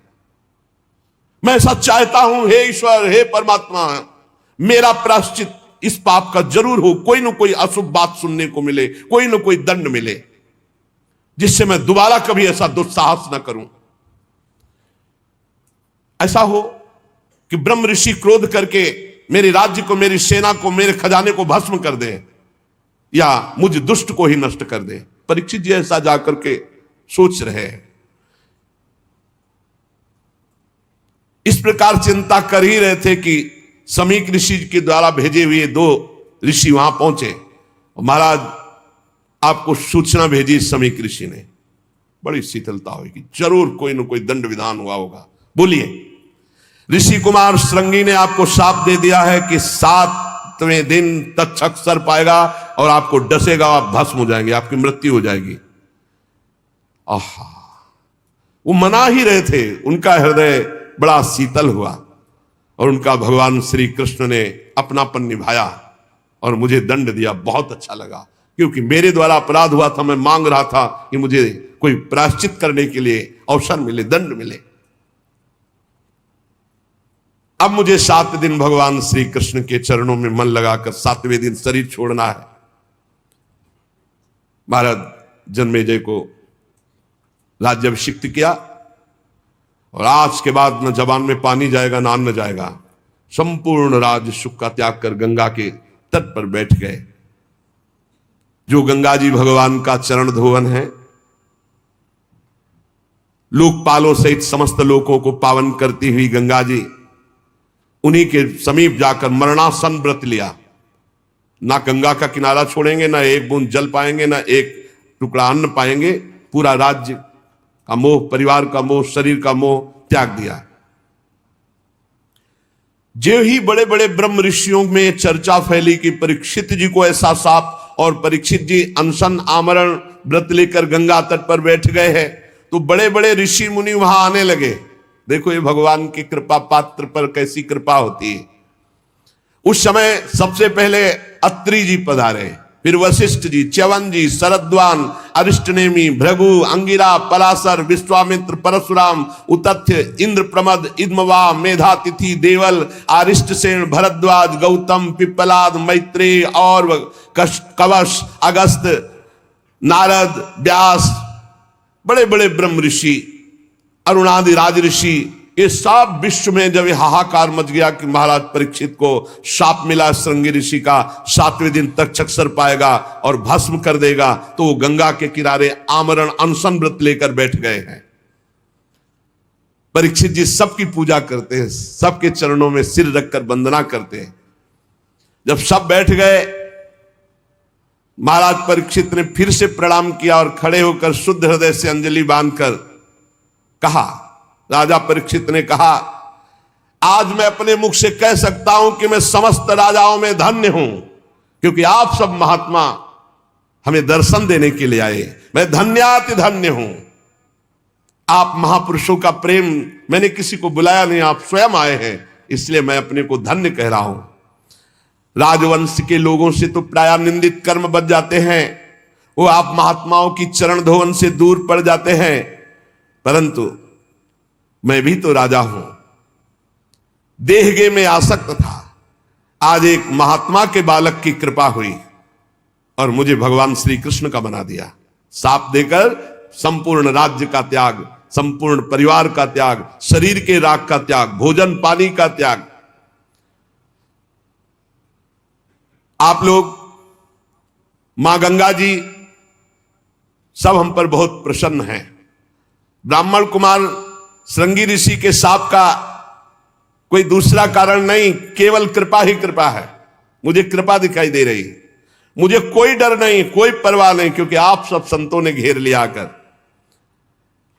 मैं ऐसा चाहता हूं, हे ईश्वर, हे परमात्मा, मेरा प्रायश्चित इस पाप का जरूर हो, कोई ना कोई अशुभ बात सुनने को मिले, कोई ना कोई दंड मिले, जिससे मैं दोबारा कभी ऐसा दुस्साहस न करूं। ऐसा हो कि ब्रह्म ऋषि क्रोध करके मेरे राज्य को, मेरी सेना को, मेरे खजाने को भस्म कर दे, या मुझ दुष्ट को ही नष्ट कर दे। परीक्षित जी ऐसा जाकर के सोच रहे हैं, इस प्रकार चिंता कर ही रहे थे कि समीक ऋषि के द्वारा भेजे हुए 2 ऋषि वहां पहुंचे। महाराज आपको सूचना भेजी समीक ऋषि ने, बड़ी शीतलता होगी, जरूर कोई ना कोई दंड विधान हुआ होगा। बोलिए। ऋषि कुमार श्रृंगी ने आपको शाप दे दिया है कि 7वें दिन तक्षक सर्प आएगा और आपको डसेगा, आप भस्म हो जाएंगे, आपकी मृत्यु हो जाएगी। आहा, वो मना ही रहे थे, उनका हृदय बड़ा शीतल हुआ और उनका भगवान श्री कृष्ण ने अपनापन निभाया और मुझे दंड दिया। बहुत अच्छा लगा, क्योंकि मेरे द्वारा अपराध हुआ था, मैं मांग रहा था कि मुझे कोई प्रायश्चित करने के लिए अवसर मिले, दंड मिले। अब मुझे 7 दिन भगवान श्री कृष्ण के चरणों में मन लगाकर 7वें दिन शरीर छोड़ना है। महाराज जन्मेजय को राज्याभिषिक्त किया और आज के बाद न जबान में पानी जाएगा, न अन्न जाएगा। संपूर्ण राज सुख का त्याग कर गंगा के तट पर बैठ गए। जो गंगा जी भगवान का चरण धोवन है, लोकपालों सहित समस्त लोगों को पावन करती हुई गंगा जी, उन्हीं के समीप जाकर मरणासन व्रत लिया। ना गंगा का किनारा छोड़ेंगे, ना एक बूंद जल पाएंगे, ना एक टुकड़ा अन्न पाएंगे। पूरा राज्य का मोह, परिवार का मोह, शरीर का मोह त्याग दिया। जो ही बड़े बड़े ब्रह्म ऋषियों में चर्चा फैली कि परीक्षित जी को ऐसा साप, और परीक्षित जी अनशन आमरण व्रत लेकर गंगा तट पर बैठ गए हैं, तो बड़े बड़े ऋषि मुनि वहां आने लगे। देखो ये भगवान की कृपा पात्र पर कैसी कृपा होती है। उस समय सबसे पहले अत्रि जी पधारे, फिर वशिष्ठ जी, च्यवन जी, शरद्वान, अरिष्टनेमी, भृगु, अंगिरा, पराशर, विश्वामित्र, परशुराम, उतथ्य, इंद्र प्रमद, इद्मवा, मेधातिथि, देवल, आरिष्टसेन, भरद्वाज, गौतम, पिप्पलाद, मैत्रेय और कवश, अगस्त, नारद, व्यास, बड़े बड़े ब्रह्म ऋषि, अरुणादि राज ऋषि, ये सब विश्व में जब हाहाकार मच गया कि महाराज परीक्षित को शाप मिला श्रृंगी ऋषि का, 7वें दिन तक चक्षर पाएगा और भस्म कर देगा, तो वो गंगा के किनारे आमरण अनशन व्रत लेकर बैठ गए हैं। परीक्षित जी सबकी पूजा करते हैं, सबके चरणों में सिर रखकर वंदना करते हैं। जब सब बैठ गए, महाराज परीक्षित ने फिर से प्रणाम किया और खड़े होकर शुद्ध हृदय से अंजलि बांधकर कहा, राजा परीक्षित ने कहा, आज मैं अपने मुख से कह सकता हूं कि मैं समस्त राजाओं में धन्य हूं, क्योंकि आप सब महात्मा हमें दर्शन देने के लिए आए। मैं धन्याति धन्य हूं। आप महापुरुषों का प्रेम, मैंने किसी को बुलाया नहीं, आप स्वयं आए हैं, इसलिए मैं अपने को धन्य कह रहा हूं। राजवंश के लोगों से तो प्राय निंदित कर्म बच जाते हैं, वो आप महात्माओं की चरण धोवन से दूर पड़ जाते हैं, परंतु मैं भी तो राजा हूं, देहगे में आसक्त था। आज एक महात्मा के बालक की कृपा हुई और मुझे भगवान श्री कृष्ण का बना दिया। साप देकर संपूर्ण राज्य का त्याग, संपूर्ण परिवार का त्याग, शरीर के राग का त्याग, भोजन पानी का त्याग। आप लोग, मां गंगा जी सब हम पर बहुत प्रसन्न हैं। ब्राह्मण कुमार श्रृंगी ऋषि के साप का कोई दूसरा कारण नहीं, केवल कृपा ही कृपा है। मुझे कृपा दिखाई दे रही, मुझे कोई डर नहीं, कोई परवाह नहीं, क्योंकि आप सब संतों ने घेर लिया आकर।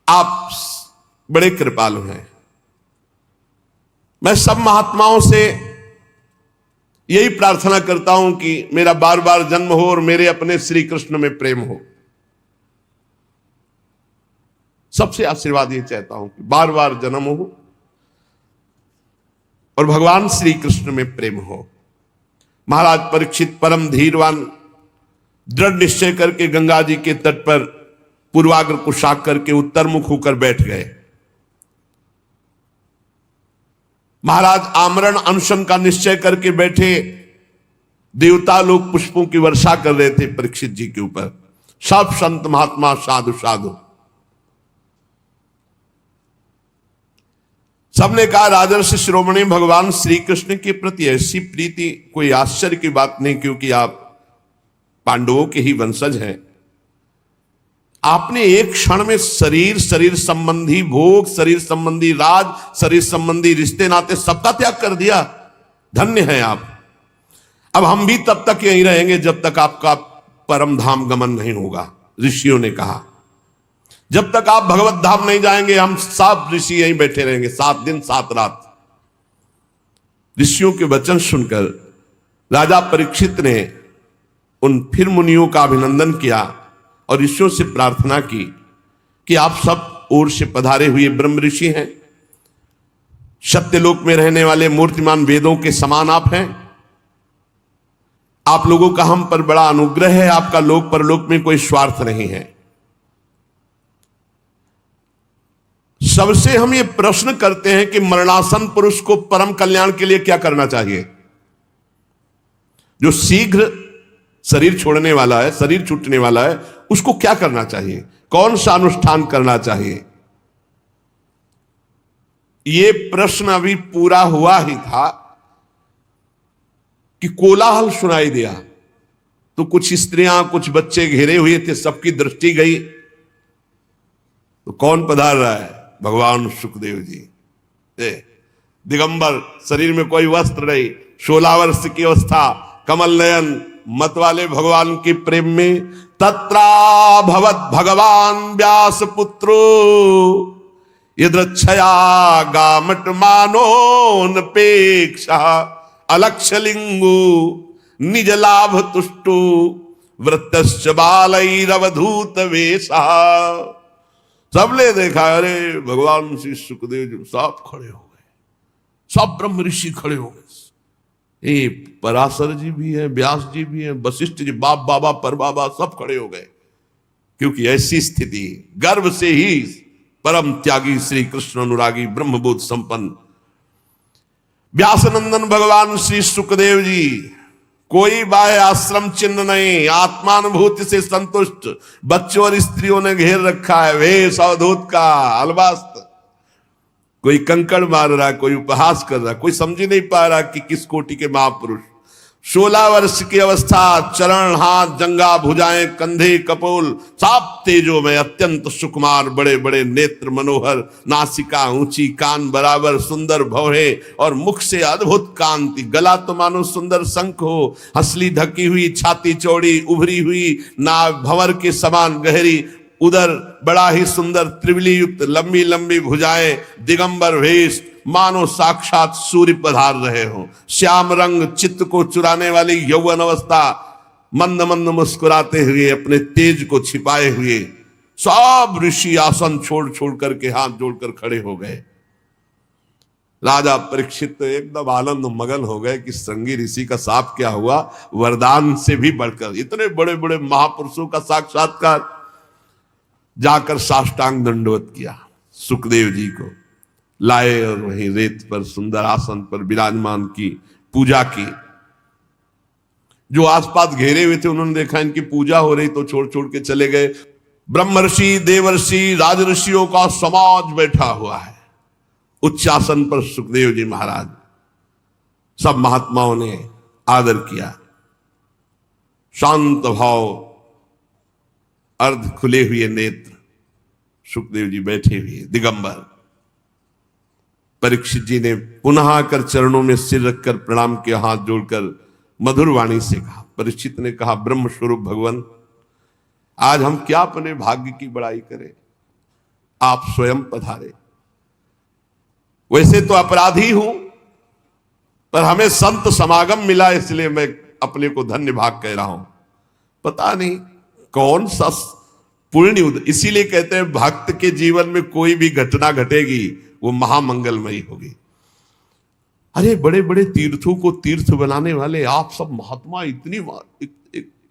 आप बड़े कृपालु हैं। मैं सब महात्माओं से यही प्रार्थना करता हूं कि मेरा बार बार जन्म हो और मेरे अपने श्री कृष्ण में प्रेम हो। सबसे आशीर्वाद ये चाहता हूं कि बार बार जन्म हो और भगवान श्री कृष्ण में प्रेम हो। महाराज परीक्षित परम धीरवान दृढ़ निश्चय करके गंगा जी के तट पर पूर्वाग्र को शाक करके उत्तर मुख होकर बैठ गए। महाराज आमरण अनशन का निश्चय करके बैठे। देवता लोग पुष्पों की वर्षा कर रहे थे परीक्षित जी के ऊपर। सब संत महात्मा साधु साधु सबने कहा राजर्षि शिरोमणि भगवान श्री कृष्ण के प्रति ऐसी प्रीति कोई आश्चर्य की बात नहीं, क्योंकि आप पांडवों के ही वंशज हैं। आपने एक क्षण में शरीर संबंधी भोग, शरीर संबंधी राज, शरीर संबंधी रिश्ते नाते सबका त्याग कर दिया। धन्य हैं आप। अब हम भी तब तक यहीं रहेंगे जब तक आपका परम धाम गमन नहीं होगा। ऋषियों ने कहा जब तक आप भगवत धाम नहीं जाएंगे हम सब ऋषि यहीं बैठे रहेंगे 7 दिन 7 रात। ऋषियों के वचन सुनकर राजा परीक्षित ने उन फिर मुनियों का अभिनंदन किया और ऋषियों से प्रार्थना की कि आप सब ओर से पधारे हुए ब्रह्म ऋषि हैं, सत्यलोक में रहने वाले मूर्तिमान वेदों के समान आप हैं। आप लोगों का हम पर बड़ा अनुग्रह है, आपका लोक परलोक में कोई स्वार्थ नहीं है। सबसे हम ये प्रश्न करते हैं कि मरणासन पुरुष को परम कल्याण के लिए क्या करना चाहिए। जो शीघ्र शरीर छोड़ने वाला है, शरीर छूटने वाला है, उसको क्या करना चाहिए, कौन सा अनुष्ठान करना चाहिए। ये प्रश्न अभी पूरा हुआ ही था कि कोलाहल सुनाई दिया। तो कुछ स्त्रियां, कुछ बच्चे घेरे हुए थे, सबकी दृष्टि गई। तो कौन पधार रहा है? भगवान सुखदेव जी। दिगंबर, शरीर में कोई वस्त्र नहीं, 16 वर्ष की अवस्था, कमल नयन, मत वाले भगवान के प्रेम में। तत्रा भवत भगवान व्यास पुत्रो यदृच्छया गामट मानोनपेक्षा अलक्षलिंगु निज लाभ तुष्टु वृत्तश्च बालैरवधूत वेशा। सबने देखा, अरे भगवान श्री सुखदेव जी सब खड़े हो गए, सब ब्रह्म ऋषि खड़े हो गए। ये पराशर जी भी हैं, व्यास जी भी हैं, वशिष्ठ जी, बाप बाबा पर बाबा सब खड़े हो गए। क्योंकि ऐसी स्थिति, गर्भ से ही परम त्यागी श्री कृष्ण अनुरागी ब्रह्मबोध संपन्न व्यासनंदन भगवान श्री सुखदेव जी, कोई बाह्य आश्रम चिन्ह नहीं, आत्मानुभूति से संतुष्ट। बच्चों और स्त्रियों ने घेर रखा है, वेश अवधूत का अलवास्त। कोई कंकड़ मार रहा, कोई उपहास कर रहा, कोई समझ ही नहीं पा रहा कि किस कोटि के महापुरुष। 16 वर्ष की अवस्था, चरण, हाथ, जंगा, भुजाएं, कंधे, कपोल, सब तेजो में, अत्यंत सुकुमार, बड़े बड़े नेत्र मनोहर, नासिका ऊंची, कान बराबर, सुंदर भौहे और मुख से अद्भुत कांति। गला तो मानो सुंदर शंख हो, हंसली ढकी हुई, छाती चौड़ी उभरी हुई, नाभ भंवर के समान गहरी, उधर बड़ा ही सुंदर त्रिवली युक्त लंबी लंबी भुजाएं, दिगंबर वेश, मानो साक्षात सूर्य पधार रहे हो। श्याम रंग, चित्त को चुराने वाली यौवन अवस्था, मंद मंद मुस्कुराते हुए, अपने तेज को छिपाए हुए, सब ऋषि आसन छोड़ छोड़ करके हाथ जोड़कर खड़े हो गए। राजा परीक्षित तो एकदम आनंद मगन हो गए कि श्रृंगी ऋषि का साप क्या हुआ, वरदान से भी बढ़कर इतने बड़े बड़े महापुरुषों का साक्षात्कार। जाकर साष्टांग दंडवत किया, सुखदेव जी को लाए और वहीं रेत पर सुंदर आसन पर विराजमान की, पूजा की। जो आसपास घेरे हुए थे उन्होंने देखा इनकी पूजा हो रही तो छोड़ छोड़ के चले गए। ब्रह्मर्षि, देवर्षि, राजऋषियों का समाज बैठा हुआ है उच्च आसन पर। सुखदेव जी महाराज, सब महात्माओं ने आदर किया। शांत भाव, अर्ध खुले हुए नेत्र, सुखदेव जी बैठे हुए दिगंबर। परीक्षित जी ने पुनः आकर चरणों में सिर रखकर प्रणाम किया, हाथ जोड़कर मधुर वाणी से कहा। परीक्षित ने कहा, ब्रह्म स्वरूप भगवान, आज हम क्या अपने भाग्य की बड़ाई करें, आप स्वयं पधारे। वैसे तो अपराधी हूं, पर हमें संत समागम मिला इसलिए मैं अपने को धन्य भाग कह रहा हूं। पता नहीं कौन सा पुण्य, इसीलिए कहते हैं भक्त के जीवन में कोई भी घटना घटेगी वो महामंगलमयी होगी। अरे बड़े बड़े तीर्थों को तीर्थ बनाने वाले आप सब महात्मा, इतनी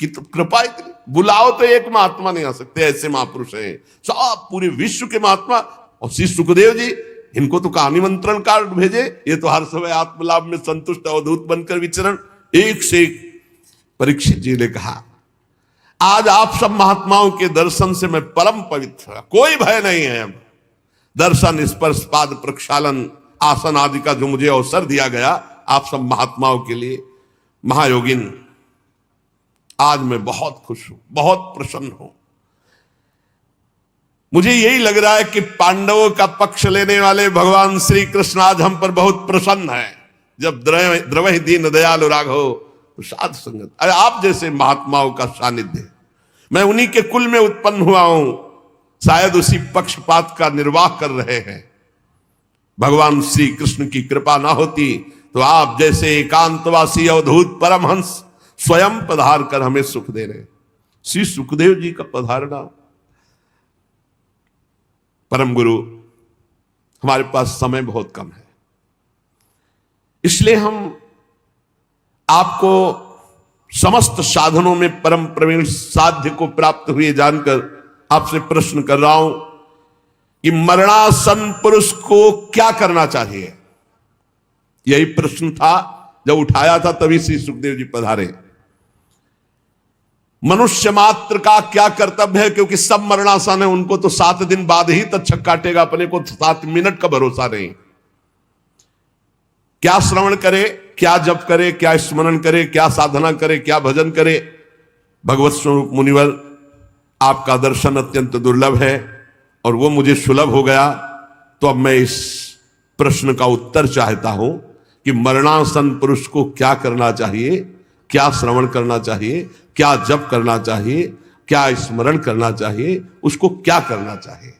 कृपा, इतनी बुलाओ तो एक महात्मा नहीं आ सकते, ऐसे महापुरुष हैं सब पूरे विश्व के महात्मा। और श्री सुखदेव जी, इनको तो कहा निमंत्रण कार्ड भेजे, ये तो हर समय आत्मलाभ में संतुष्ट अवधूत बनकर विचरण। एक से एक परीक्षित जी ने कहा, आज आप सब महात्माओं के दर्शन से मैं परम पवित्र, कोई भय नहीं है। अब दर्शन, स्पर्श, पाद प्रक्षालन, आसन आदि का जो मुझे अवसर दिया गया आप सब महात्माओं के लिए, महायोगिन, आज मैं बहुत खुश हूं, बहुत प्रसन्न हूं। मुझे यही लग रहा है कि पांडवों का पक्ष लेने वाले भगवान श्री कृष्ण आज हम पर बहुत प्रसन्न है। जब द्रवहि दीन दयालु राघव साध संगत, अरे आप जैसे महात्माओं का सानिध्य, मैं उन्हीं के कुल में उत्पन्न हुआ हूं, शायद उसी पक्षपात का निर्वाह कर रहे हैं। भगवान श्री कृष्ण की कृपा ना होती तो आप जैसे एकांतवासी अवधूत परमहंस स्वयं पधार कर हमें सुख दे रहे। श्री सुखदेव जी का पधारना, परम गुरु, हमारे पास समय बहुत कम है, इसलिए हम आपको समस्त साधनों में परम प्रवीण साध्य को प्राप्त हुए जानकर आपसे प्रश्न कर रहा हूं कि मरणासन पुरुष को क्या करना चाहिए। यही प्रश्न था, जब उठाया था तभी श्री सुखदेव जी पधारे। मनुष्य मात्र का क्या कर्तव्य है, क्योंकि सब मरणासन है, उनको तो 7 दिन बाद ही तक्षक काटेगा, अपने को 7 मिनट का भरोसा नहीं। क्या श्रवण करे, क्या जप करे, क्या स्मरण करे, क्या साधना करे, क्या भजन करे। भगवत स्वरूप मुनिवर, आपका दर्शन अत्यंत दुर्लभ है और वो मुझे सुलभ हो गया, तो अब मैं इस प्रश्न का उत्तर चाहता हूं कि मरणासन पुरुष को क्या करना चाहिए, क्या श्रवण करना चाहिए, क्या जप करना चाहिए, क्या स्मरण करना चाहिए, उसको क्या करना चाहिए।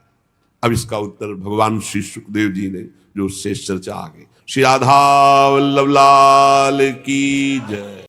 अब इसका उत्तर भगवान श्री सुखदेव जी ने जो शेष चर्चा आ गई। श्री राधा वल्लभ लाल की जय।